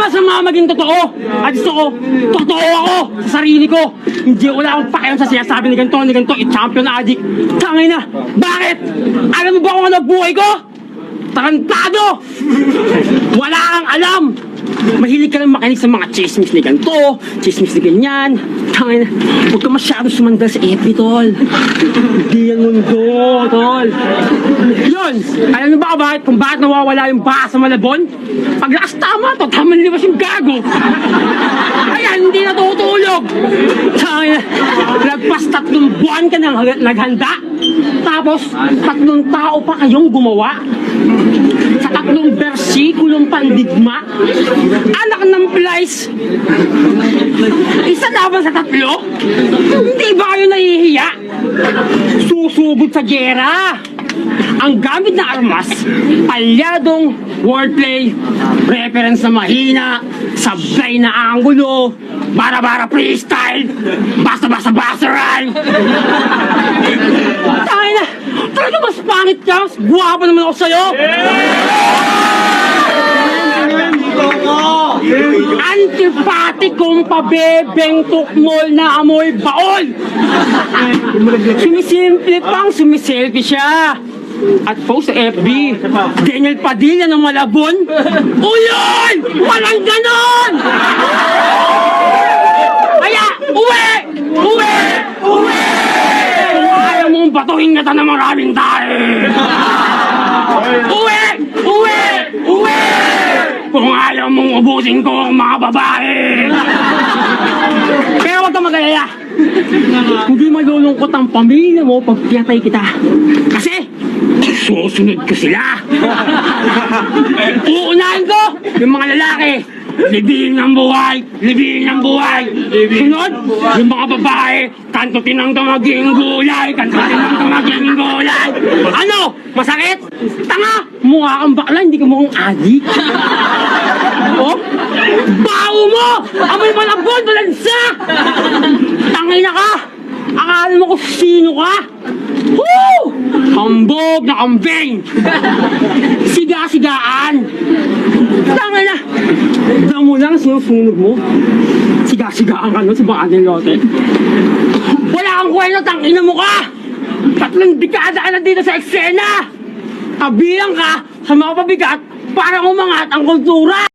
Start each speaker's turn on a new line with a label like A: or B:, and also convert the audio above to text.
A: masama maging totoo. At gusto ko, totoo ako sa sarili ko. Hindi wala akong pakialam sa sinasabi ni ganito, i-champion addict. Tangay na, bakit? Alam mo ba kung ano buhay ko? Tarantado! Wala kang alam! Mahilig ka lang makinig sa mga chismis ni ganito, chismis ni ganyan. Tangina, huwag ka masyado sumandal sa FB, tol. Hindi yan mundo, tol. Yun, alam mo ba kung bakit nawawala yung baka sa Malabon? Pag lakas tama to, tamang liwas yung gago. Ayan, hindi natutulog. Tangina, lagpas 3 buwan ka nang naghanda. Tapos, 3 tao pa kayong gumawa. Sa 3 bersikulong pandigma. Anak ng Plies. Isa laban sa 3? Hindi ba kayo nahihiya? Susugod sa gera. Ang gamit na armas, palyadong wordplay, reference na mahina, sablay na angulo, bara-bara freestyle, basta-basta rhyme. Tayo na, talaga mas pangit ka, guwapo naman ako sa'yo. Antipati kong pabebeng tukmol na amoy baol. Sumisimple pang sumiselfie siya. At post sa FB, Daniel Padilla ng Malabon. Uyon! Walang ganon! Kaya, uwi! Uwi! Uwi! Ayaw mong batuhin kita ng maraming tayo. Uwi! Uwi! Uwi! Kung ayaw mong ubusin ko ang mga babae. Kaya huwag kang mag-alala. Hindi malulungkot ang pamilya mo pag pinatay kita. Kasi, susunod ko sila. Uunahin ko yung mga lalaki. Libing ng buhay! Libing ng buhay! Sunod, yung mga babae, kantutin ang maging gulay! Kantutin ang maging gulay! Ano? Masakit? Tanga! Mukha kang bakla, hindi ka mukhang adik. Oh? Baho mo! Amoy malabon, balansa! Tangay na ka! Akala mo kung sino ka? Woo! Hambog na kambing! Siga-sigaan! Tangay na! Damo lang sinusunog mo. Siga-sigaan ka nun sa baka ng lote. Wala kang kwento, tangina mo ka! 3 dekada ka na dito sa eksena! Kabilang ka sa mga pabigat para umangat ang kultura!